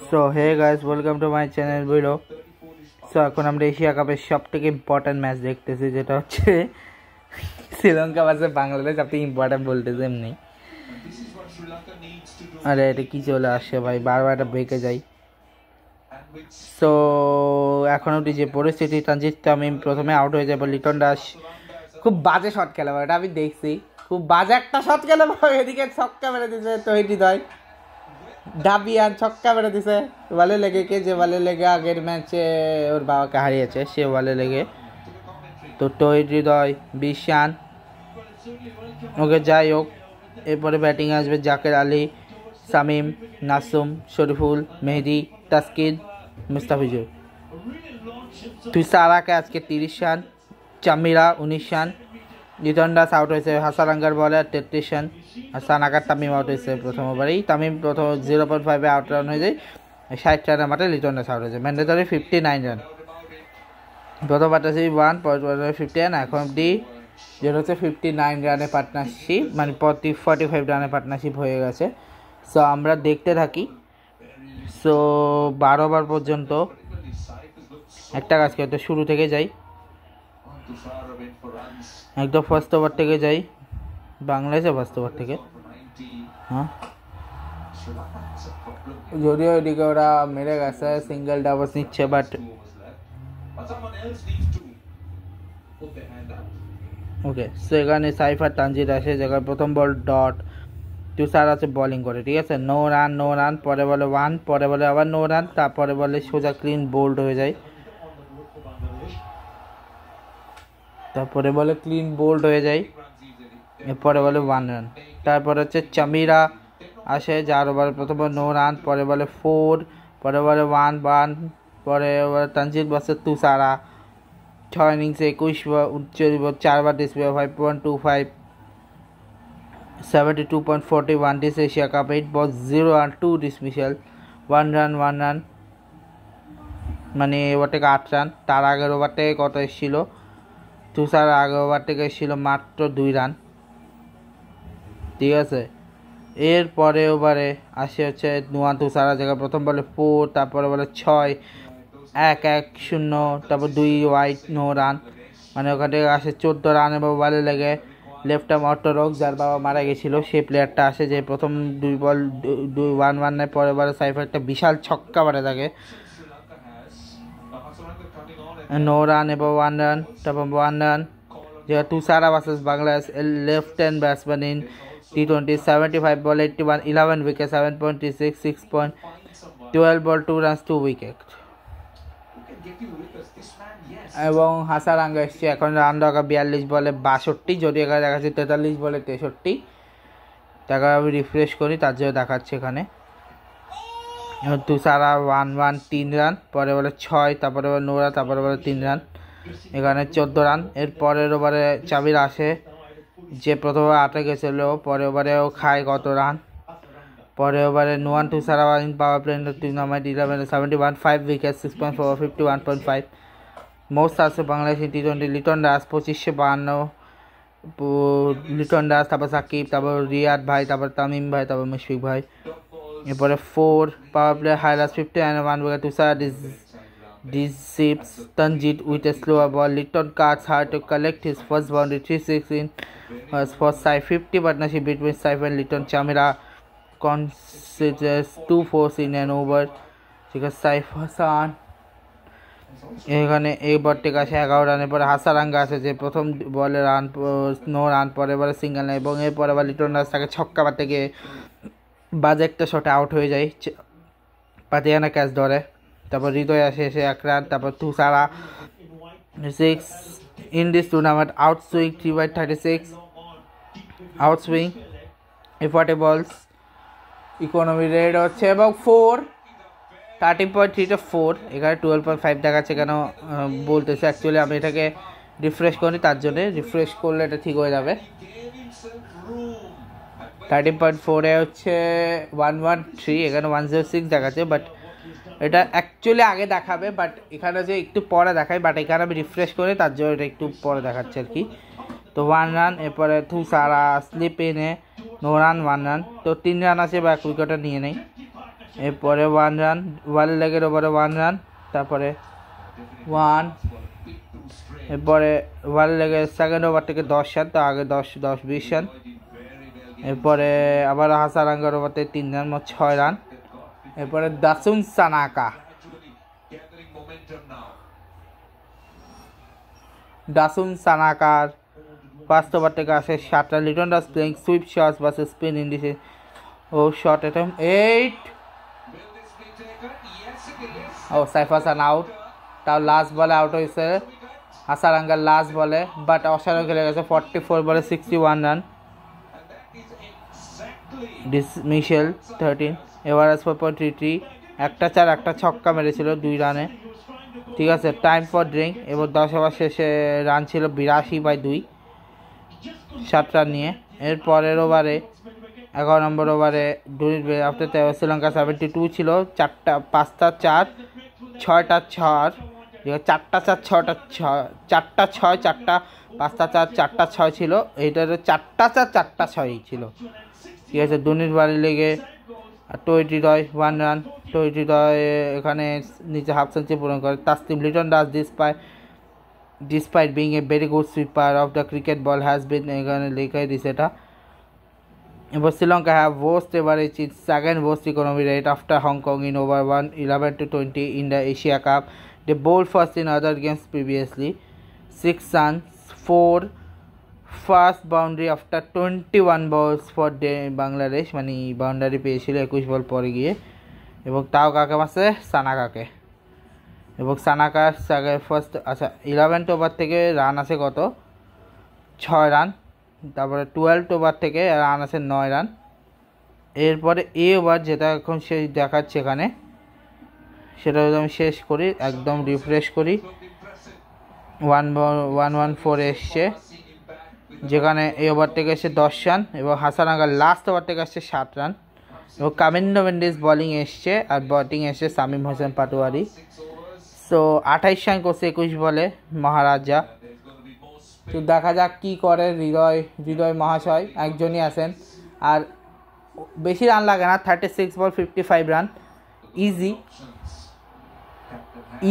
So hey guys, welcome to my channel video. So এখন আমরা Asia কাপের সব থেকে ইম্পর্টেন্ট ম্যাচ দেখতেছি, যেটা হচ্ছে শ্রীলঙ্কা ভার্সেস বাংলাদেশ। সব থেকে ইম্পর্টেন্ট বলতেছে এমনি। আরে এটা কি চলে আসে ভাই, বারবার এটা ব্রেকে যাই। সো এখন অবধি যে পরিস্থিতি, তানজিদ তামিম প্রথমে আউট হয়ে যাবে। লিটন দাস খুব বাজে শট খেলে, এটা আমি দেখছি। খুব বাজে একটা শট খেলে, এদিকে ছক্কা মেরে দিছে তৈরি দয়। ডাবিয়ান ছক্কা মেরে দিছে ওয়ালে লেগে, কে যে ওয়ালে লেগে আগের ম্যাচে ওর বাবাকে হারিয়েছে, সে ওয়ালে লেগে। তো হৃদয়, বিশান, ওকে যাই হোক। এরপরে ব্যাটিং আসবে জাকের আলী, শামিম, নাসুম, শরীফুল, মেহেদি, তাসকিন, মুস্তাফিজুর। তুষারাকে আজকে 30 run, Chameera 19 run. Liton Das out হয়েছে হাসারাঙ্গার বলে 33 রান। আর সানাকার তামিম আউট হয়েছে প্রথম ওভারেই। তামিম প্রথম 0.5 আউট রান হয়ে যায়। 60 রানের মাঠে লিটন দাস আউট হয়েছে। Mandatory 59 run. প্রথম পার্টনারশিপ 1, পরের 50 রান। এখন অব্দি যেটা হচ্ছে 59 রানের পার্টনারশিপ, মানে 45 রানের পার্টনারশিপ হয়ে গেছে। সো আমরা দেখতে থাকি। সো 12 ওভার পর্যন্ত একটা কাজ করতে, শুরু থেকে যাই একদম ফার্স্ট ওভার থেকে যাই। বাংলাদেশে ফার্স্ট ওভার থেকে, হ্যাঁ, যদিও এদিকে ওরা মেরে গেছে, সিঙ্গেল ডাবলস নিচ্ছে, বাট ওকে। সো এখানে সাইফার তানজিদ আসে, যেখানে প্রথম বল ডট। তুষার আছে বোলিং করে, ঠিক আছে। নো রান, পরে বলে 1, পরে বলে আবার নো রান, তারপরে বলে সোজা ক্লিন বোল্ড হয়ে যায়। তারপরে বলে ক্লিন বোল্ড হয়ে যায়, এরপরে বলে 1 রান। তারপরে হচ্ছে চামিরা আসে, যার ওভারে প্রথম নো রান, পরে বলে 4, পরে বলে 1, পরে তানজিদ বসে তুষারা। 6 ইনিংসে 21 4বার ডিসপ্লে, 5.25, 72.41 ডিস এশিয়া কাপ। 8 বল 0 রান, 2 ডিসমিসাল, 1 রান, মানে ওভার থেকে 8 রান। তার আগের ওভার থেকে কত এসেছিল? তুষার আগের ওভার থেকে এসেছিল মাত্র 2 রান, ঠিক আছে। এর পরে ওভারে আসে হচ্ছে নুয়ান তুষারা, জায়গায় প্রথম বলে 4, তারপরে বলে 6, 1-1-0, তারপর 2 ওয়াইড, নো রান। মানে ওখান থেকে আসে 14 রান এবং বলে লেগে লেফট আর্ম অর্থোডক্স, যার বাবা মারা গেছিল, সেই প্লেয়ারটা আসে, যে প্রথম 2 বল 1 নেয়। পরে বলে সাইফার একটা বিশাল ছক্কা মারে থাকে, নো রান এবং 1 রান। তারপর 1 রান, যেটা Thushara versus Bangladesh, left hand batsman in T20, 75 ball 81, 11 wicket, 7.36, 6.12 ball, 2 runs, 2 wicket. এবং হাসারাঙ্গা এসছে এখন, রান দরকার 42 বলে 62, যদি এখানে দেখাচ্ছে 43 বলে 63। তাকে আমি রিফ্রেশ করি, তার জন্য দেখাচ্ছে এখানে। এবং তুষারা 1 3 রান, পরে বলে 6, তারপরে বলে নোরা, তারপরে বলে 3 রান, এখানে 14 রান। এর পরের ওভারে চাবির আসে, যে প্রথম ওভারে 8 গেছিল, পরে ওভারেও খায় কত রান। পরে ওভারে Nuwan Thushara power play tournament 11, 71, 5 wicket, 6.4, 51.5। Most আছে বাংলাদেশ T20, লিটন দাস 2552, লিটন দাস, তারপর সাকিব, তারপর রিয়াদ ভাই, তারপর তামিম ভাই, তারপর মুশফিক ভাই। এরপরে 4 পাওয়ার প্লে হাইলাস 50 and 1 wicket. Tushar deceives Tanjid with a slower ball. Litton cuts hard to collect his first boundary. 3-6 was for Saif. 50 partnership between Saif and Litton. Chamira considers 2 4s in an over. because Saif Hassan এখানে এই বলটি কাছে 11 রানের পরে হাসারাঙ্গা আছে, যে প্রথম বলে রান, নো রান, পরে বলে সিঙ্গেল নেয়, এবং এরপরে আবার লিটন দাস তাকে ছক্কা মারতে গিয়ে বাজে একটা শটে আউট হয়ে যায়, পাতিয়ানা ক্যাচ ধরে। তারপর হৃদয় আসে, এসে 1 রান। তারপর Thushara 6 in this tournament, out swing 3/36, out swing 40 বলস, ইকোনমি রেট হচ্ছে এবং 4, 13.3 এখানে 12.5 দেখাচ্ছে। কেন বলতেছে অ্যাকচুয়ালি আমি এটাকে রিফ্রেশ করি, তার জন্যে রিফ্রেশ করলে এটা ঠিক হয়ে যাবে। 13.4 হচ্ছে 113, এখানে 106 দেখাচ্ছে, বাট এটা অ্যাকচুয়ালি আগে দেখাবে, বাট এখানে যে একটু পরে দেখায়, বাট এখানে আমি রিফ্রেশ করে তার জন্য এটা একটু পরে দেখাচ্ছে আর কি। তো 1 রান, এরপরে তুষারা স্লিপ ইনে নো রান, 1 রান। তো 3 রান আছে বা 1 উইকেটটা নিয়ে নেই। এরপরে 1 রান, ওয়াল লেগের ওভারে 1 রান, তারপরে 1, এরপরে ওয়াল লেগের সেকেন্ড ওভার থেকে 10 রান, তো আগে 10-20 রান, এরপরে আবার হাসারাঙ্গার ওভার থেকে 3 রান, মোট 6 রান। এরপরে দাসুন সানাকার ফার্স্ট ওভার থেকে আসে 7 রান। Liton Das playing sweep shots versus spin ইন্ডিসে ও শট অ্যাটেম্প 8, ও সাইফ হাসান আউট, তাও লাস্ট বলে আউট হয়েছে হাসারাঙ্গার লাস্ট বলে, বাট অসাধারণ খেলে গেছে 44 বলে 61 রান। মিশেল 13, এভারেজ 4.33, একটা 4 একটা ছক্কা মেরেছিল 2 রানে, ঠিক আছে। টাইম ফর ড্রিঙ্ক, এবার 10 ওভার শেষে রান ছিল 82/2, 7 রান নিয়ে। এর পরের ওভারে 11 নম্বর ওভারে আফটার শ্রীলঙ্কা 72 ছিল, 5টা 4 6টা 4, 4টা 4 6টা 4টা 6 4টা 5টা 4 4টা 6 ছিল, এইটার 4টা 4 4টা 6ই ছিল, ঠিক আছে। দুনির বাড়ি লেগে টোয়েটি রয় 1 রান, টোয়েটি রয় এখানে নিচে হাফ সেঞ্চুরি পূরণ করে। Tasnim Liton Das despite being a very good sweeper of the cricket ball has been এখানে লেখাই দিছে এটা। এবার Sri Lanka have worst average its second worst economy rate after Hong Kong in over 11-20 in the Asia Cup. They bowled first in other games previously, 6 runs, 4 first boundary after 21 বলস for Bangladesh, মানে boundary পেয়েছিল 21 বল পরে গিয়ে, এবং তাও কাকে মারছে সানাকাকে, এবং সানাকার ফার্স্ট, আচ্ছা 11 ওভার থেকে রান আছে কত 6 রান, তারপরে 12 ওভার থেকে রান আছে 9 রান। এরপরে এই ওভার যেটা এখন শেষ দেখাচ্ছে এখানে, সেটা যদি আমি শেষ করি, একদম রিফ্রেশ করি, 114 এসছে, যেখানে এই ওভার থেকে এসছে 10 রান, এবং হাসারাঙ্গার লাস্ট ওভার থেকে আসছে 7 রান, এবং কামিন্দ্র মেন্ডিস বোলিং এসছে, আর ব্যাটিং এসছে শামীম হোসেন পাটোয়ারি। সো 28 রান করছে 21 বলে মহারাজা। তো দেখা যাক কি করে হৃদয় মহাশয়, একজনই আছেন, আর বেশি রান লাগে না, 36 বল 55 রান,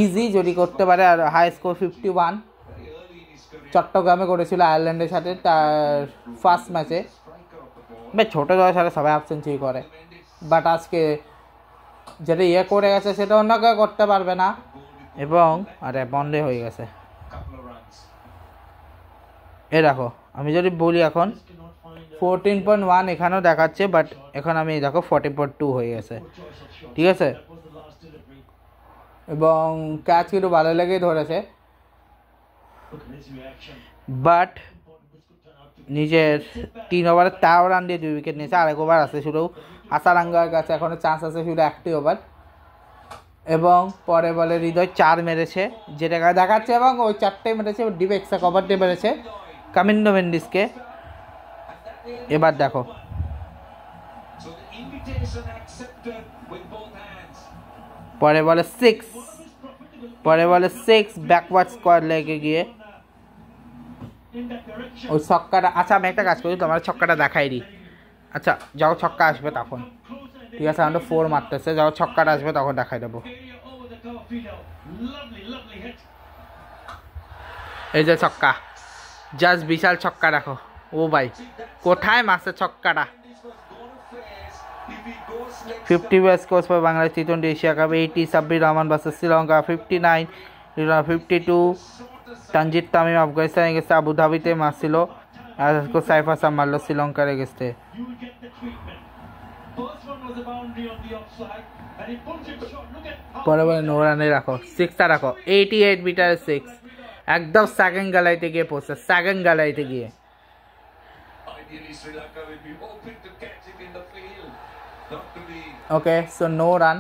ইজি যদি করতে পারে। আর হাই স্কোর 51 চট্টগ্রামে করেছিল আয়ারল্যান্ডের সাথে তার ফার্স্ট ম্যাচে। বেশ ছোটো দলের সাথে সবাই হাফ সেঞ্চুরি করে, বাট আজকে যেটা করে গেছে সেটা অন্য কেউ করতে পারবে না, এবং আরে বন্ধে হয়ে গেছে। এ দেখো আমি যদি বলি এখন 14.1 এখানেও দেখাচ্ছে, বাট এখন আমি দেখো 14.2 হয়ে গেছে, ঠিক আছে। এবং ক্যাচ কিন্তু ভালো লেগেই ধরেছে, বাট নিজের 3 ওভারে 13 রান দিয়ে 2 উইকেট নিয়েছে, আরেক ওভার আছে শুধু হাসারাঙ্গার কাছে, এখনও চান্স আছে শুধু 1টি ওভার। এবং পরে বলে হৃদয় 4 মেরেছে যেটা দেখাচ্ছে, এবং ওই 4টাই মেরেছে, ডিপ এক্সট্রা কভার দিয়ে মেরেছে কামিন্দ্র মেন্ডিসকে। এবার দেখো পরে বলে 6 ব্যাকওয়ার্ড স্কোয়ার লেগে গিয়ে ওই ছক্কাটা, আচ্ছা আমি একটা কাজ করি, তোমার ছক্কাটা দেখাই দিই। আচ্ছা যখন ছক্কা আসবে তখন, ঠিক আছে, আমাদের 4 মারতেছে, যখন ছক্কাটা আসবে তখন দেখাই দেবো। এই যে ছক্কা, জাস্ট বিশাল ছক্কা দেখো, ও ভাই কোথায় মারছে ছক্কাটা। 50 score for Bangladesh T20 Asia cup, 80 Sabbir Rahman versus Sri Lanka, 59 52 Tanzid Tamim আফগানিস্তানে গেছে, আবুধাবিতে মারছিল, আর সাইফ হাসান মারলো শ্রীলঙ্কার গেছে। পরে বলে নো রানে রাখো, 6টা রাখো, 88 মিটারের 6, একদম সেকেন্ড গালাইতে গিয়ে পড়ছে, সেকেন্ড গালাইতে গিয়ে। Okay so no run.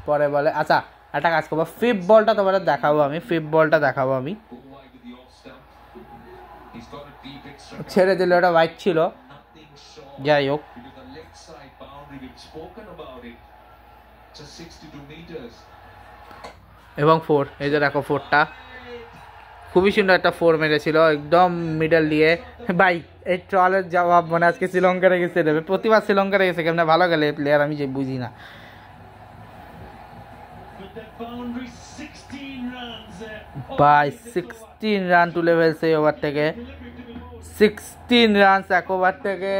পরে বলে আচ্ছা একটা কাজ করবো, ফিফথ বলটা তোমার দেখাবো আমি, ছেড়ে দিল, ওটা হোয়াইট ছিল, যাই হোক। এবং 4, এই যে দেখো 4টা খুবই সুন্দর একটা 4 মেরেছিল একদম মিডল দিয়ে। ভাই এই ট্রলের জবাব মানে আজকে শ্রীলঙ্কারে গেছে দেবে, প্রতিবার শ্রীলঙ্কারে গেছে, কেমন ভালো গেলে প্লেয়ার আমি যে বুঝি না। ভাই 16 রান তুলে ফেলছে এই ওভার থেকে, 16 রান এক ওভার থেকে।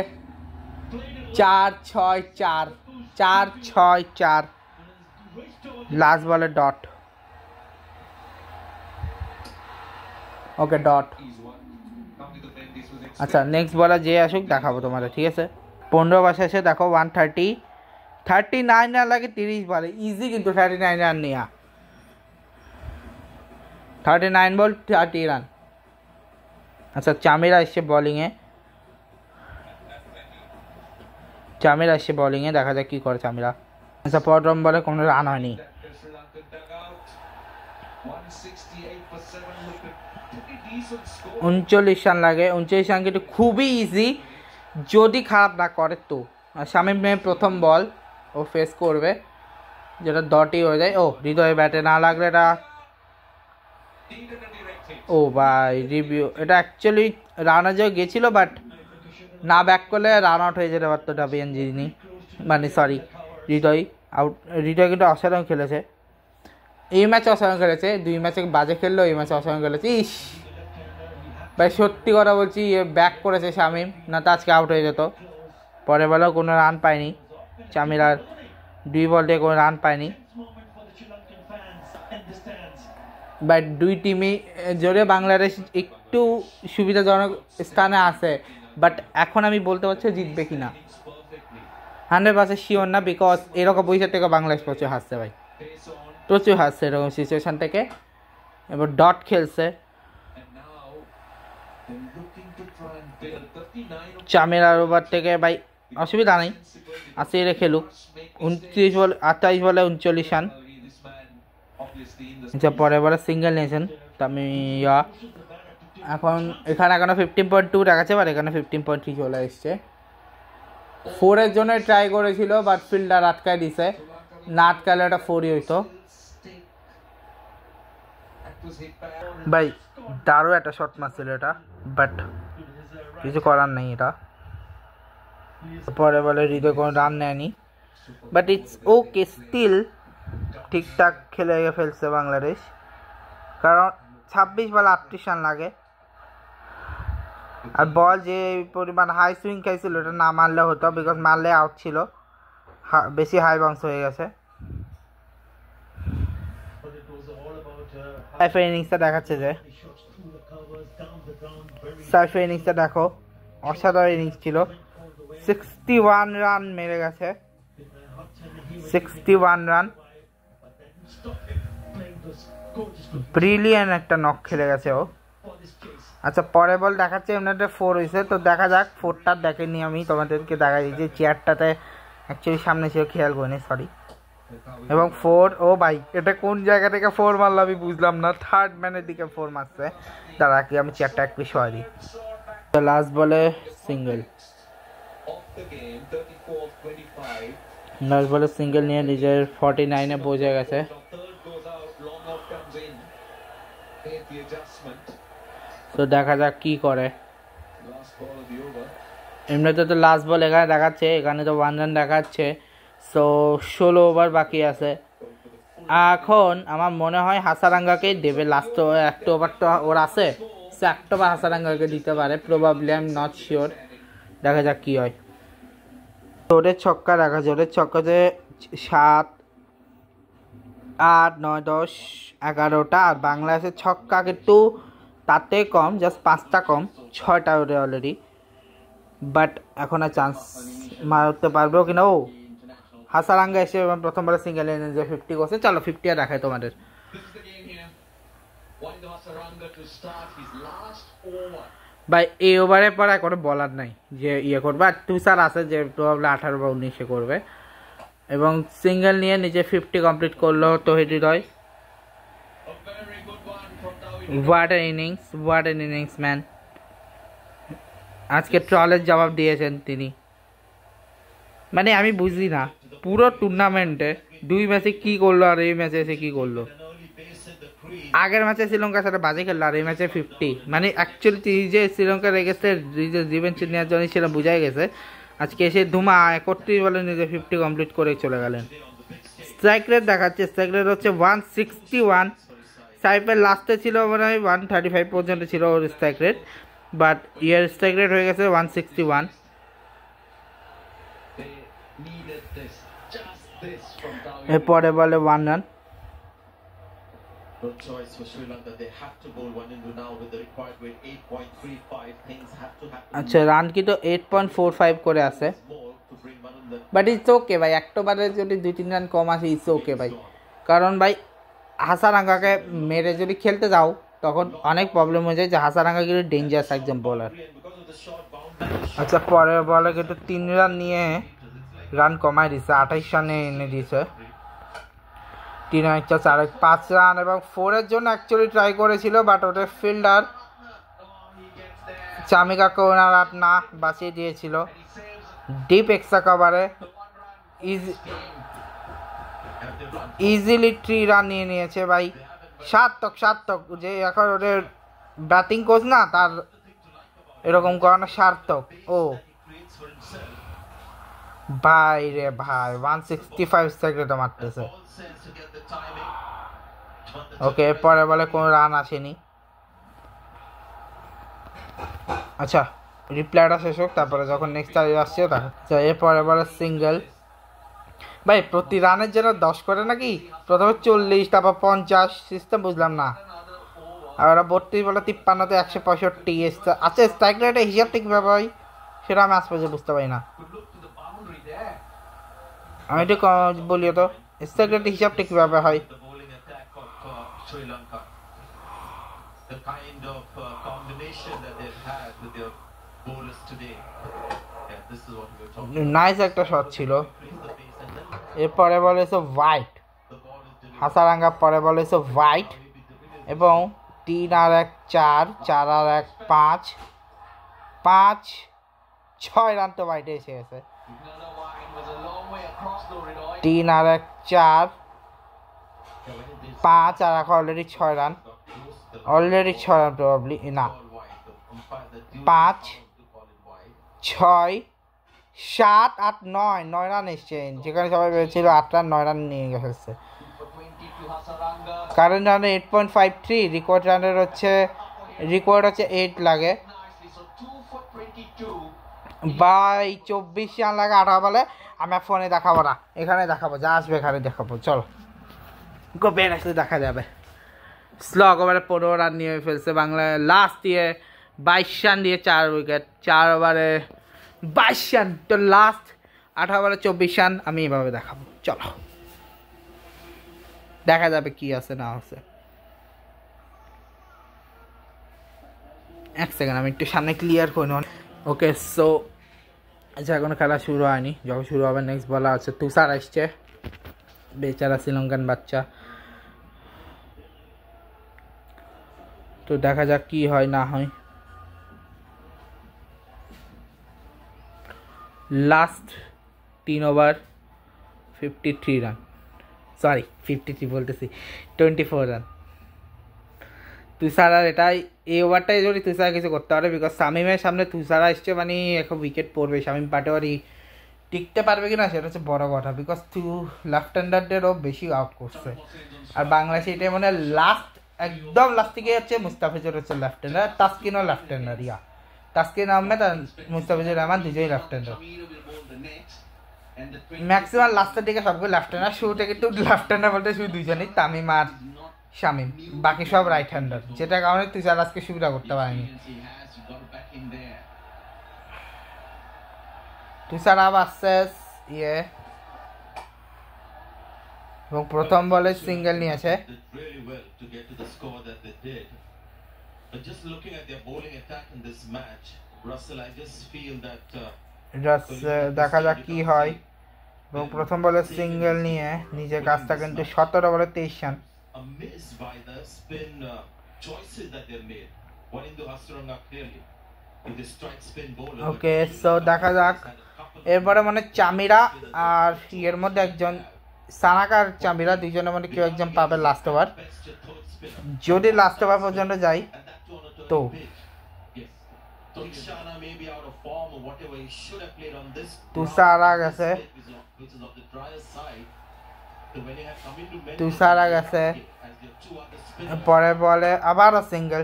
4-6-4, 4-6-4, লাস্ট বলে ডট। ওকে ডট। আচ্ছা নেক্সট বলার যে আসুক দেখাবো তোমাদের, ঠিক আছে। 15 ওভার শেষে দেখো 139 রান লাগে 30 বলে, ইজি কিন্তু 39 রান নেওয়া। 39 বল 30 রান। আচ্ছা চামিরা এসছে বোলিংয়ে, দেখা যাক কি করে চামিরা। আচ্ছা প্রথম বলে কোনো রান হয়নি। 39 রান লাগে, 39 রান কিন্তু খুবই ইজি যদি খারাপ না করে তো। শামিম প্রথম বল ও ফেস করবে, যেটা ডটই হয়ে যায়। ও হৃদয় ব্যাটে না লাগলে এটা, ও ভাই রিভিউ, এটা অ্যাকচুয়ালি রান আজও গেছিলো, বাট না ব্যাক করলে রান আউট হয়ে যেতে পারতো ডাবিএনজিনি, মানে সরি হৃদয় আউট। হৃদয় কিন্তু অসাধারণ খেলেছে এই ম্যাচে, অসাধারণ খেলেছে। 2 ম্যাচে বাজে খেললো, এই ম্যাচে অসাধারণ খেলেছে। ইস ভাই সত্যি কথা বলছি, ব্যাক করেছে শামিম, না তো আজকে আউট হয়ে যেত। পরে বলেও কোনো রান পায়নি চামিরার, 2 বল দিয়ে কোনো রান পায়নি। বাট 2 টিমই জোরে বাংলাদেশ একটু সুবিধাজনক স্থানে আছে, বাট এখন আমি বলতে পারছি জিতবে কিনা 100% শিওর না, বিকজ এরকম পয়সা থেকে বাংলাদেশ প্রচুর হাসছে ভাই, প্রচুর হাসছে এরকম সিচুয়েশান থেকে। এবার ডট খেলছে চামিরার ওভার থেকে, ভাই অসুবিধা নেই, আসি রে খেলুক। 29 বল 28 বলে 39 রান। আচ্ছা পরে বলে সিঙ্গেল নিয়েছেন তামিয়া। এখন এখানে 15.2 দেখাচ্ছে, বাট এখানে 15.3 চলে এসছে। 4-এর জন্য ট্রাই করেছিল, বাট ফিল্ডার আটকায় দিছে, না আটকালে এটা 4ই হইতো। ভাই দারুণ একটা শট মারছিল এটা, বাট কিছু করার নেই এটা। পরে বলে হৃদয় কোনো রান নেয়নি, বাট ইটস ওকে, স্টিল ঠিকঠাক খেলে ফেলছে বাংলাদেশ, কারণ 26 বলে 38 রান লাগে। আর বল যে পরিমাণ হাই সুইং খাইছিল এটা না মারলে হতো, বিকজ মারলে আউট ছিল, বেশি হাই বাউন্স হয়ে গেছে। সাইফের ইনিংসটা দেখাচ্ছে যে, সাইফের ইনিংসটা দেখো অসাধারণ ইনিংস ছিল। 61 রান মেরে গেছে, 61 রান, ব্রিলিয়ান্ট একটা নক খেলে গেছে ও। আচ্ছা পরে বল দেখাচ্ছে এমনিতে 4 হয়েছে, তো দেখা যাক। 4টা দেখেনি আমি, তোমাদেরকে দেখা দিয়েছি, চেয়ারটাতে অ্যাকচুয়ালি সামনে ছিল, খেয়াল করিনি, সরি। এবং 4, ও ভাই এটা কোন জায়গা থেকে 4 মারলো আমি বুঝলাম না, থার্ড ম্যানের দিকে 4 মারছে। দাঁড়া কি আমি চেয়ারটা একটু সরাই দিই। লাস্ট বলে সিঙ্গেল, লাস্ট বলে সিঙ্গেল নিয়ে নিজের 49-এ পৌঁছে গেছে। তো দেখা যাক কি করে। এমনিতে তো লাস্ট বল এখানে দেখাচ্ছে, এখানে তো 1 রান দেখাচ্ছে। সো 16 ওভার বাকি আছে। এখন আমার মনে হয় হাসারাঙ্গাকেই দেবে, লাস্ট একটা ওভার তো ওর আছে, সে একটা ওভার হাসারাঙ্গাকে দিতে পারে probably, I am not sure. দেখা যাক কি হয়। ওদের ছক্কা দেখা যায়, ওদের ছক্কাতে 7, 8, 9, 10, 11টা, আর বাংলাদেশের ছক্কা কিন্তু তাতে কম, জাস্ট 5টা কম, 6টা ওদের অলরেডি। বাট এখন আর চান্স মারতে পারবেও কিনা। ও হাসারাঙ্গা এসে প্রথমবার সিঙ্গেল যে 50 করছে, চলো 50 আর দেখায় তোমাদের। ভাই এই ওভারের পর আর কোনো বলার নাই যে ইয়ে করবে, আর তুষার আছে যে প্রবাবলি 18 বা 19-এ করবে। এবং সিঙ্গেল নিয়ে নিজে 50 কমপ্লিট করলো Towhid Hridoy. What an innings, what an innings man. আজকে ট্রলের জবাব দিয়েছেন তিনি, মানে আমি বুঝি না পুরো টুর্নামেন্টে 2 ম্যাচে কি করলো আর এই ম্যাচে এসে কি করলো। আগের ম্যাচে শ্রীলঙ্কার সাথে বাজে খেললো, আর এই ম্যাচে 50, মানে অ্যাকচুয়ালি তিনি যে শ্রীলঙ্কার রেগেছে রিভেঞ্জ নেওয়ার জন্য সেটা বোঝাই গেছে। আজকে এসে ধুমা 31 বলে নিজে 50 কমপ্লিট করে চলে গেলেন। স্ট্রাইক রেট দেখাচ্ছে, স্ট্রাইক রেট হচ্ছে 161। সাইফের লাস্টে ছিল মনে হয় 135 পর্যন্ত ছিল ওর স্ট্রাইক রেট, বাট ইয়ার স্ট্রাইক রেট হয়ে গেছে 161। এরপরে বলে 1 রান। আচ্ছা, রান কিন্তু 8.45 করে আছে, বাট ইটস ওকে ভাই। একটা বারে যদি 2-3 রান কম আসে ইটস ওকে ভাই, কারণ ভাই হাসারাঙ্গাকে মেরে যদি খেলতে যাও তখন অনেক প্রবলেম হয়ে যায়, যে হাসারাঙ্গা কিন্তু ডেঞ্জারাস একজন বোলার। আচ্ছা, পরের বলে কিন্তু 3 রান নিয়ে রান কমায় দিচ্ছে, 28 রানে এনে দিয়েছে। 3 রান 4 5 রান এবং 4-এর জন্য অ্যাকচুয়ালি ট্রাই করেছিল, বাট ওদের ফিল্ডার চামিকাকে ওনার রান না বাঁচিয়ে দিয়েছিল। ডিপ এক্সট্রা কভারে ইজিলি 3 রান নিয়ে নিয়েছে ভাই। সার্থক যে এখন ওদের ব্যাটিং কোচ না, তার এরকম করানো সার্থক। ও ভাই রে ভাই, 165 সেকেন্ডে মারতেছে। ওকে, পরে বলে কোনো রান আসেনি। আচ্ছা, রিপ্লাইটা শেষ হোক, তারপরে যখন নেক্সট চার্জ আসছে আচ্ছা, এরপরে বলে সিঙ্গেল। ভাই প্রতি রানের জন্য 10 করে নাকি? প্রথমে 40, তারপর 50, সিস্টেম বুঝলাম না। আর ওরা 32 বলে 53-তে 165। আচ্ছা, স্ট্রাইক রেটের হিসাব ঠিক ভাবে ভাই সেটা আমি আজ পর্যন্ত বুঝতে পারি না। আমি একটু বলিও তো, স্ট্রাইক রেটের হিসাবটা কিভাবে হয়? নাইস একটা শট ছিল। এরপরে বলেছে হোয়াইট, হাসারাঙ্গা পরে বলেছে হোয়াইট, এবং 3 আর 1 4, 4 আর 1 5, 5 6 রান তো হোয়াইটে এসে গেছে। 3 আর 1 4, 5 আর 1 অলরেডি 6 রান, প্রবাবলি না, 5 6 7 8 9 রান এসছে, যেখানে সবাই ভেবেছিল 8 রান 9 রান নিয়ে গেছে। কারেন্ট রানে 8.53, রেকর্ড 8 লাগে ভাই। 24 রান লাগে 18 বলে। আমি ফোনে দেখাবো না, এখানে দেখাবো, যা আসবে এখানে দেখাবো। চলো গোপেন আসলে দেখা যাবে। স্লগ ওভারে 15 রান নিয়ে ফেলছে বাংলায় লাস্ট দিয়ে, 22 রান দিয়ে 4 উইকেট, 4 ওভারে 22 রান। তো লাস্ট 18 ওভারে 24 রান আমি এভাবে দেখাবো। চলো দেখা যাবে কি আছে না আছে। এক সেকেন্ড, আমি একটু সামনে ক্লিয়ার করে নেব। ওকে, সো আচ্ছা, এখনো খেলা শুরু হয়নি, যখন শুরু হবে নেক্সট বলা আছে। তুষার আসছে, বেচারা শ্রীলঙ্কান বাচ্চা। তো দেখা যাক কি হয় না হয়। লাস্ট 3 ওভার 53 রান, সরি 53 বলতেছি, 24 রান। তুষার আর এটাই, এই ওভারটাই যদি তুষার কিছু করতে পারে, বিকজ শামিমের সামনে তুষার আসছে, মানে এখন উইকেট পড়বে। শামিম পাটোয়ারি টিকতে পারবে কিনা সেটা হচ্ছে বড় কথা, বিকজ লেফট হ্যান্ডারদেরও বেশি আউট করছে। আর বাংলাদেশে এটাই মানে লাস্ট, একদম লাস্ট থেকে হচ্ছে মুস্তাফিজুর হচ্ছে লেফট হ্যান্ডার, তাসকিনও লেফট হ্যান্ডার। তাসকিন আহমেদ আর মুস্তাফিজুর রহমান দুজনেই লেফট হ্যান্ডার। ম্যাক্সিমাম লাস্টের দিকে সবগুলো লেফট হ্যান্ডার, শুরুতে কিন্তু লেফট হ্যান্ডার বলতে শুধু দুজনেই, তামিম আর শামিম, বাকি সব রাইট হ্যান্ডার, যেটা কারণে তুষার আজকে সুবিধা করতে পারেনি। তুষার আসছে এবং প্রথম বলে সিঙ্গেল নিয়েছে। দেখা যাক কি হয়, এবং প্রথম বলে সিঙ্গেল নিয়ে নিজের কাজটা কিন্তু 17 বলে 23 রান। ওকে, সো দেখা যাক। এরপরে মানে চামিরা আর এর মধ্যে একজন, সানাকা আর চামিরা দুইজনের মধ্যে কেউ একজন পাবে লাস্ট ওভার। যদি লাস্ট ওভার পর্যন্ত যাই তো তুষার গেছে, তুষারা গেছে, পরে বলে আবারও সিঙ্গেল।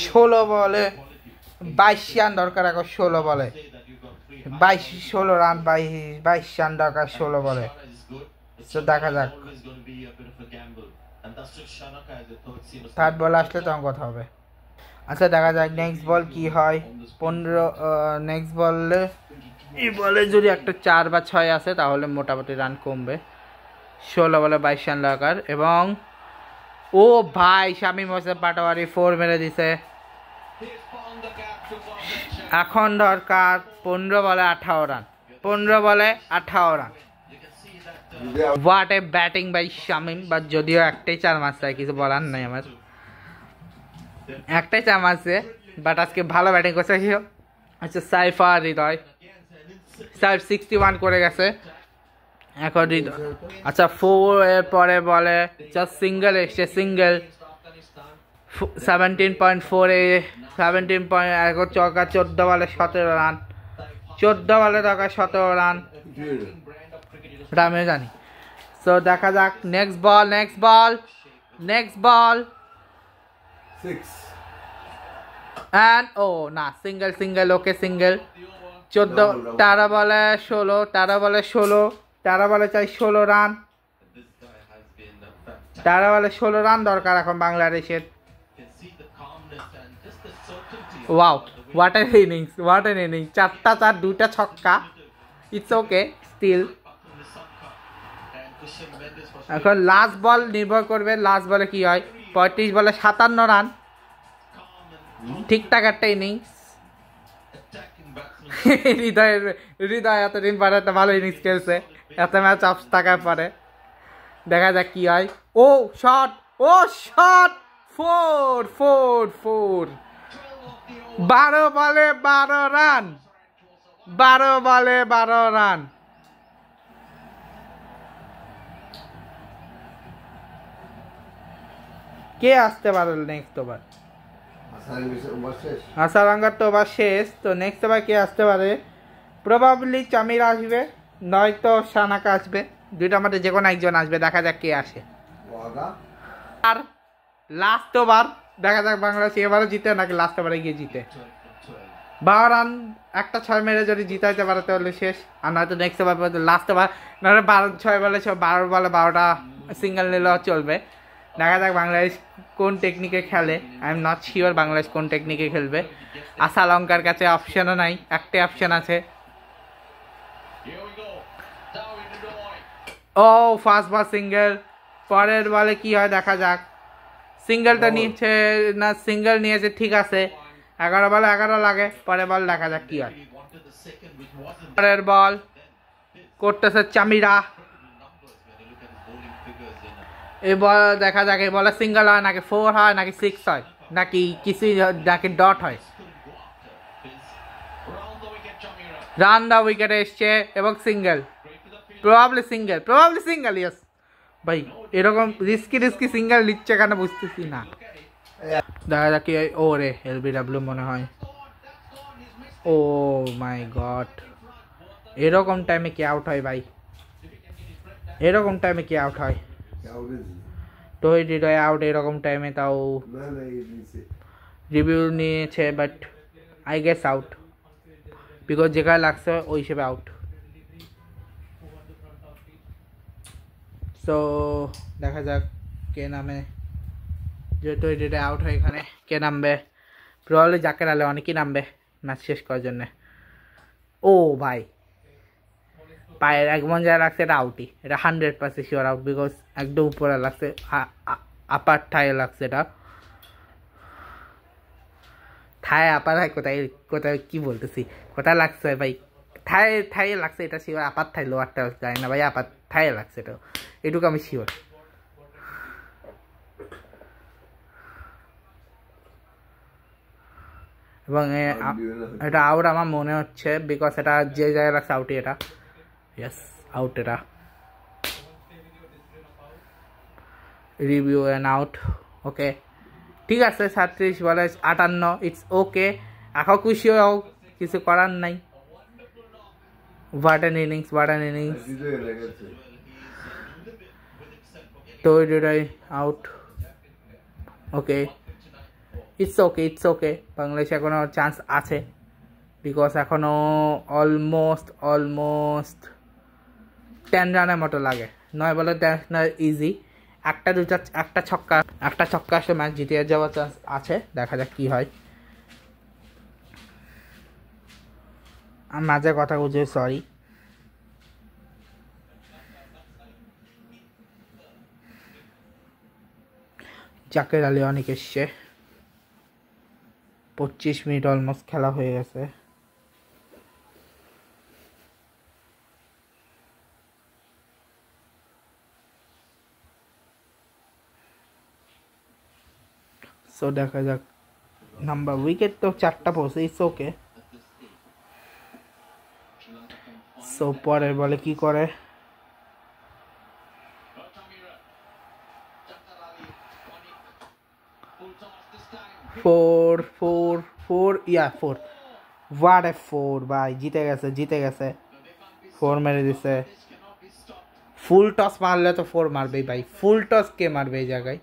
16 বলে 22 রান দরকার এখন, 16 বলে 16 রান, 22 রান দরকার 16 বলে। তো দেখা যাক, থার্ড বল আসলে তখন কথা হবে। আচ্ছা দেখা যাক নেক্সট বল কি হয়। 15 নেক্সট বলে, এই বলে যদি একটা 4 বা 6 আসে তাহলে মোটামুটি রান কমবে। 16 বলে 22 রান দরকার, এবং ও ভাই শামীম হোসেন পাটোয়ারি 4 মেরে দিছে। এখন দরকার 15 বলে 18 রান, 15 বলে 18 রান। What a batting by Shamim, বা যদিও একটাই 4 মারছে, কিছু বলার নাই আমার, একটাই 4 মারছে, বাট আজকে ভালো ব্যাটিং করছে। আচ্ছা সাইফ আর হৃদয়, সাইফ 61 করে গেছে এখন হৃদয়। আচ্ছা 4 এর পরে বলে জাস্ট সিঙ্গেল এসছে, সিঙ্গেল 17.4 এ 17 পয়েন্ট, এখন চৌকা 14 বলে 17 রান, 14 বলে দরকার 17 রান, আমি জানি। সো দেখা যাক next ball, next ball, next ball, 6 and ও না, সিঙ্গেল সিঙ্গেল, ওকে সিঙ্গেল। 14 13 বলে 16, 13 বলে 16, 13 বলে চাই 16 রান, 13 বলে 16 রান দরকার এখন বাংলাদেশের। Wow, what an innings, what an innings, 4টা 4, 2টা ছক্কা, ইটস ওকে স্টিল। এখন লাস্ট বল নির্ভর করবে, লাস্ট বলে কি হয়। 35 বলে 57 রান, ঠিকঠাক একটা ইনিংস। হৃদয় এতদিন পরে একটা ভালো ইনিংস খেলছে, এত ম্যাচ অফ থাকার পরে। দেখা যাক কি হয়। ও শট, ও শট, 4 4 4, 12 বলে 12 রান, 12 বলে 12 রান। কে আসতে পারে নেক্সট ওভার? আসারাঙ্গার তো ওভার শেষ, তো নেক্সট ওভার কে আসতে পারে? প্রবাবলি চামির আসবে, নয়তো সানাকা আসবে, দুইটার মধ্যে যে কোনো একজন আসবে। দেখা যাক কে আসে। আর লাস্ট ওভার দেখা যাক বাংলাদেশ এবারও জিতে নাকি লাস্ট ওভারে গিয়ে জিতে। 12 রান, একটা 6 মেরে যদি জিতাইতে পারে তাহলে শেষ, আর নয়তো নেক্সট ওভার লাস্ট ওভার, নাহলে 6 বলে 12 বলে 12টা সিঙ্গেল নিলেও চলবে। দেখা যাক বাংলাদেশ কোন টেকনিকে খেলে। I am not sure Bangladesh কোন টেকনিকে খেলবে। আশালঙ্কার কাছে অপশনও নাই, একটাই অপশন আছে। ও ফার্স্ট বল সিঙ্গেল, পরের বলে কি হয় দেখা যাক। সিঙ্গেলটা নিয়েছে না, সিঙ্গেল নিয়েছে ঠিক আছে, 11 বলে 11 লাগে, পরের বল দেখা যাক কি হয়। পরের বল করতেছে চামিরা, এই বল দেখা যাক, এই বলে সিঙ্গেল হয় নাকি 4 হয় নাকি 6 হয় নাকি কিছুই নাকি ডট হয়। রান দা উইকেটে এসছে এবং single, probably single, probably single. Yes ভাই, এরকম রিস্কি সিঙ্গেল নিচ্ছে কেন বুঝতেছি না। দেখা যাক কি, ও রে এলবিডব্লিউ মনে হয়। ও মাই গড, এরকম টাইমে কি আউট হয় ভাই? এরকম টাইমে কি আউট হয়? তো হৃদয় আউট এরকম টাইমে, তাও রিভিউ নিয়েছে, but I guess out, because যেখানে লাগছে ওই হিসেবে আউট। সো দেখা যাক কে নামে, যেহেতু হৃদয় আউট হয় এখানে কে নামবে। প্রবাবলি জাকের আলী, অনেকেই নামবে ম্যাচ শেষ করার জন্যে। ও ভাই, পায়ের এক মন যা লাগছে এটা আউটই, এটা 100% শিওর আউট, বিকজ একদম উপরে লাগছে, আপার থায়ে লাগছে। এটা থায়ে আপার হয়, কোথায় কোথায় কি বলতেছি, কোথায় লাগছে ভাই? থায়ে থায়ে লাগছে এটা শিওর, আপার থাই লোয়ারটা যায় না ভাই, আপার থায়ে লাগছে এটা, এটুকু আমি শিওর। এবং এটা আউট আমার মনে হচ্ছে, বিকজ এটা যে জায়গায় লাগছে আউটই এটা। ইয়েস আউট, এটা রিভিউ অ্যান্ড আউট। ওকে ঠিক আছে, 37 বলে 58, ইটস ওকে। এখন খুশি হও, কিছু করার নাই। What an innings, what an innings. Toyota out. Okay. It's okay. Bangladesh এখনো চান্স আছে বিকজ এখনো অলমোস্ট 10 রানের মতো লাগে 9 বলে 10 ইজি একটা ছক্কা আসলে ম্যাচ জিতে যাওয়ার চান্স আছে দেখা যাক কি হয় আমি মাঝে কথা বলছি সরি জাকের আলী অনেক এসছে 25 মিনিট অলমোস্ট খেলা হয়ে গেছে সো দেখা যাক নাম্বার উইকেট তো 4টা পড়ছে ইটস ওকে সো পরের বলে কি করে four what a 4 ভাই জিতে গেছে 4 মেরে দিছে ফুল টস মারলে তো 4 মারবেই ভাই ফুল টস কে মারবে এই জায়গায়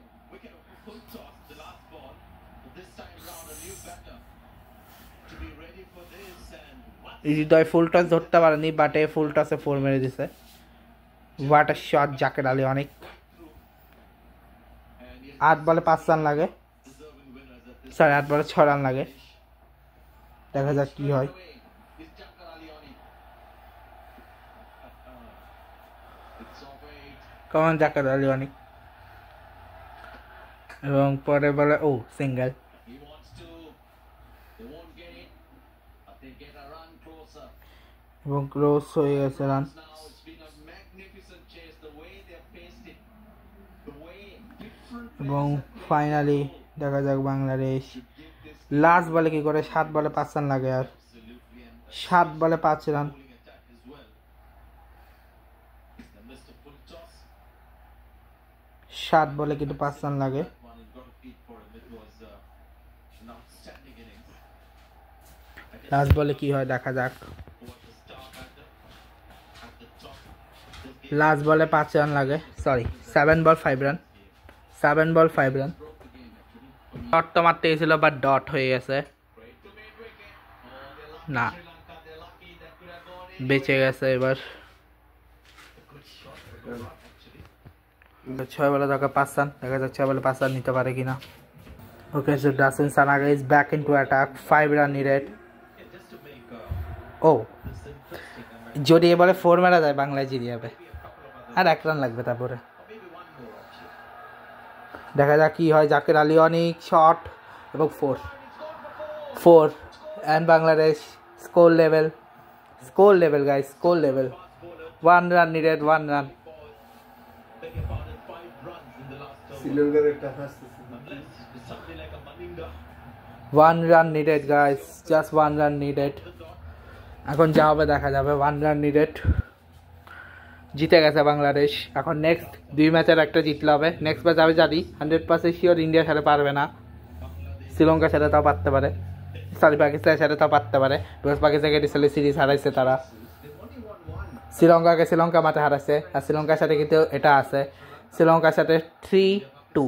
হৃদয় ফুল টস ধরতে পারেনি বাট ফুল টসে 4 মেরে দিছে what a shot Jaker Ali অনেক 8 বলে 5 রান লাগে 8 বলে 6 রান লাগে দেখা যাক কি হয় কমান জাকের আলী অনেক এবং পরে বলে সিঙ্গেল এবং ক্লোজ হয়ে গেছে রান এবং ফাইনালি দেখা যাক বাংলাদেশ লাস্ট বলে কি করে 7 বলে 5 রান লাগে আর 7 বলে 5 রান বলে কিন্তু 5 রান লাগে লাস্ট বলে কি হয় দেখা যাক লাস্ট বলে 5 রান লাগে 7 বল 5 রান ডট তো মারতে গেছিল বাট ডট হয়ে গেছে না বেঁচে গেছে এবার 6 বলে দরকার 5 রান দেখা যাক 6 বলে 5 রান নিতে পারে কিনা okay so Dasun Sanaga is back into attack 5 run needed যদি এবারে 4 মারা যায় বাংলাদেশ জিতে যাবে আর 1 রান লাগবে তারপরে দেখা যাক কি হয় জাকের আলী অনেক শট এবং 4 and Bangladesh score level guys score level 1 run needed 1 run শ্রীলঙ্কার একটা fast 1 run needed guys just 1 run needed এখন যা হবে দেখা যাবে 1 run needed জিতে গেছে বাংলাদেশ এখন নেক্সট 2 ম্যাচের একটা জিতলে হবে নেক্সট ম্যাচ আমি জানি 100% শিওর ইন্ডিয়ার সাথে পারবে না শ্রীলঙ্কার সাথে তাও পারতে পারে পাকিস্তানের সাথে তাও পারতে পারে বিকজ পাকিস্তানকে রিসেন্টলি সিরিজ হারাইছে তারা শ্রীলঙ্কা মাঠে হারাইছে আর শ্রীলঙ্কার সাথে কিন্তু এটা আছে শ্রীলঙ্কার সাথে 3-2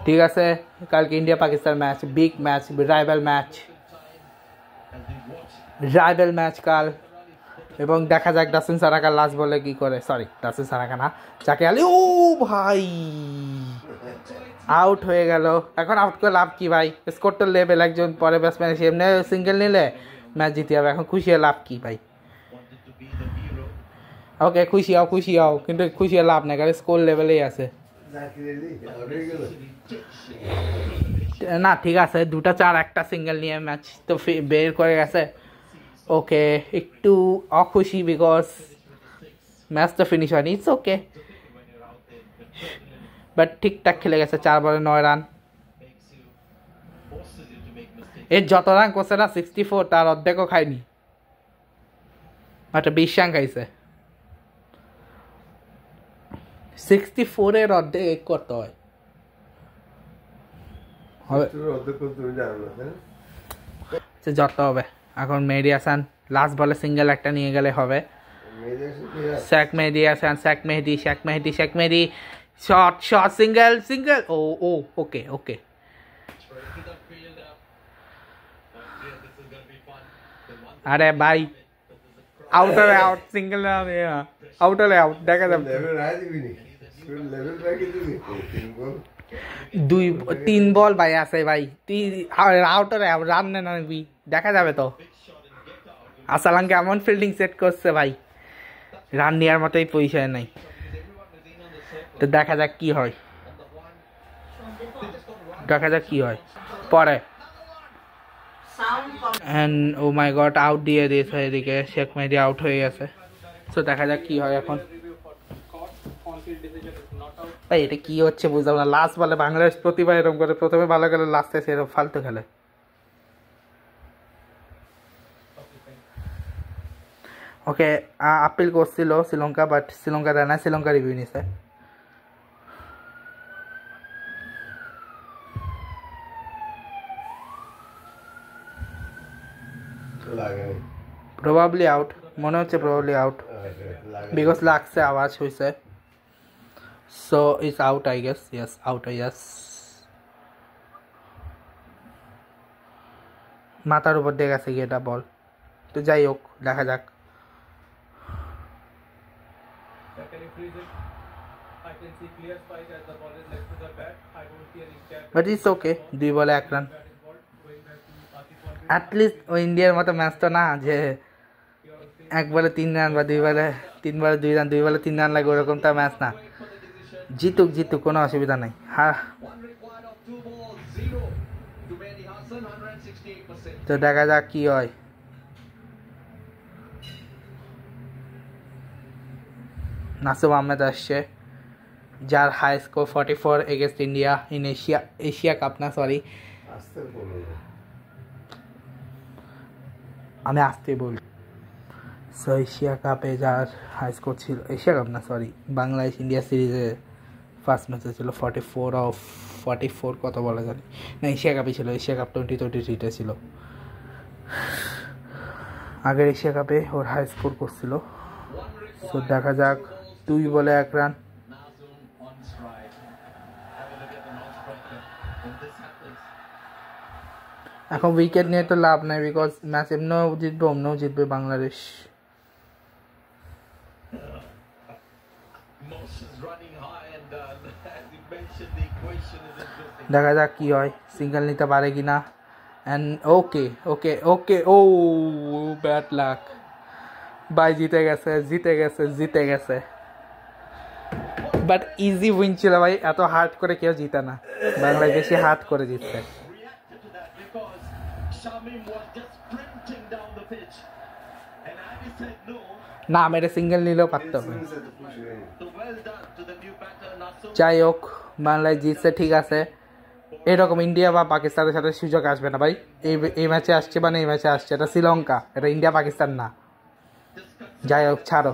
ঠিক আছে কালকে India Pakistan match big match rival match কাল এবং দেখা যাক Dasun Sanaga লাস্ট বলে কি করে Dasun Sanaga না জাকের আলী ভাই আউট হয়ে গেল এখন আউট করে লাভ কি ভাই স্কোর তো লেভেল একজন পরে ব্যাটসম্যান এসে এমনি সিঙ্গেল নিলে ম্যাচ জিতে যাবে এখন খুশি হয়ে লাভ কি ভাই ওকে খুশি হও কিন্তু খুশি হয়ে লাভ নাই কারণ স্কোর লেভেলেই আছে না ঠিক আছে 2-4 একটা সিঙ্গেল নিয়ে ম্যাচ তো বের করে গেছে ওকে একটু অখুশি বিকজ ম্যাচ তো ফিনিশ হয়নি ইটস ওকে বাট ঠিকঠাক খেলে গেছে 4 বলে 9 রান এর যত রান করছে না 64 তার অর্ধেকও খায়নি একটা 20 রান খাইছে 64 এর অর্ধেক করতে হয় যত হবে এখন মেহেদী হাসান লাস্ট বলে সিঙ্গেল একটা নিয়ে গেলে হবে Shaq Mehdi and Shaq Mehdi. Shot, single. Oh, okay. अरे भाई आउटर है आउट सिंगल ना दिया आउटर है आउट देखा जब लेवल आया भी नहीं लेवल पे कितने দুই তিন বল ভাই আছে ভাই আউটার রান না নাকি দেখা যাবে তো আসালাম কেমন ফিল্ডিং সেট করছে ভাই রান নেওয়ার মতোই পজিশনে নাই তো দেখা যাক কি হয় পরে and oh my god out দিয়ে দিয়েছে এদিকে শেখ মেহেদী আউট হয়ে গেছে সো দেখা যাক কি হয় এখন ভাই এটা কি হচ্ছে বুঝলাম না লাস্ট বলে বাংলাদেশ প্রতিবার এরকম করে প্রথমে ভালো খেলে লাস্টে সেরকম ফালতু খেলে ওকে আপিল করছিল শ্রীলঙ্কা বাট শ্রীলঙ্কা দেয় না শ্রীলঙ্কা রিভিউ নিছে প্রবাবলি আউট মনে হচ্ছে প্রবাবলি আউট বিকজ লাগছে আওয়াজ হয়েছে So it's out, I guess. Yes, out, yes. মাথার উপর দিয়ে গেছে এটা বল তো যাই হোক দেখা যাক বাট ইটস ওকে 2 বলে 1 রান অ্যাটলিস্ট ওই ইন্ডিয়ার মতো ম্যাচ তো না যে 1 বলে 3 রান বা 2 বলে 3 বলে 2 রান 2 বলে 3 রান লাগে ওরকম তো ম্যাচ না জিতুক কোনো অসুবিধা নাই হ্যাঁ তো দেখা যাক কি হয় নাসুম আহমেদ আসছে যার high score 44 against India in Asia Cup না সরি আমি আসতে বলি সো এশিয়া কাপে যার হাই স্কোর ছিল এশিয়া কাপ না সরি বাংলাদেশ ইন্ডিয়া সিরিজে ফার্স্ট ম্যাচে ছিল 44 কত বলা জানি না এশিয়া কাপই ছিল এশিয়া কাপ 2023 ছিল আগের এশিয়া কাপে ওর হাই স্কোর করছিল সো দেখা যাক 2 বলে 1 রান এখন উইকেট নিয়ে তো লাভ নাই বিকজ ম্যাচ এমনিও জিতবে অমনিও জিতবে বাংলাদেশ দেখা যাক কি হয় সিঙ্গেল নিতে পারে কিনা and okay oh bad luck by জিতে গেছে বাট ইজি উইন ছিল ভাই এত হার্ড করে কেউ জিতে না বাংলাদেশি হার্ড করে জিতছে না মেরে সিঙ্গেল নিলেও পারতো যাই হোক বাংলাদেশ জিতছে ঠিক আছে এরকম ইন্ডিয়া বা পাকিস্তানের সাথে সুযোগ আসবে না ভাই এই ম্যাচে আসছে মানে এই ম্যাচে আসছে এটা শ্রীলঙ্কা এটা ইন্ডিয়া পাকিস্তান না যাই হোক ছাড়ো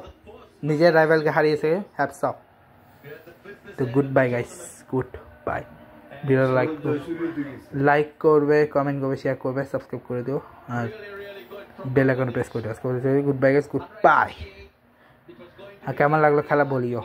নিজের রাইভালকে হারিয়েছে হ্যাপস অফ তো goodbye guys goodbye video like করবে কমেন্ট করবে শেয়ার করবে সাবস্ক্রাইব করে দিও আর বেল আইকন প্রেস করে দিও goodbye guys goodbye আর কেমন লাগলো খেলা বলিও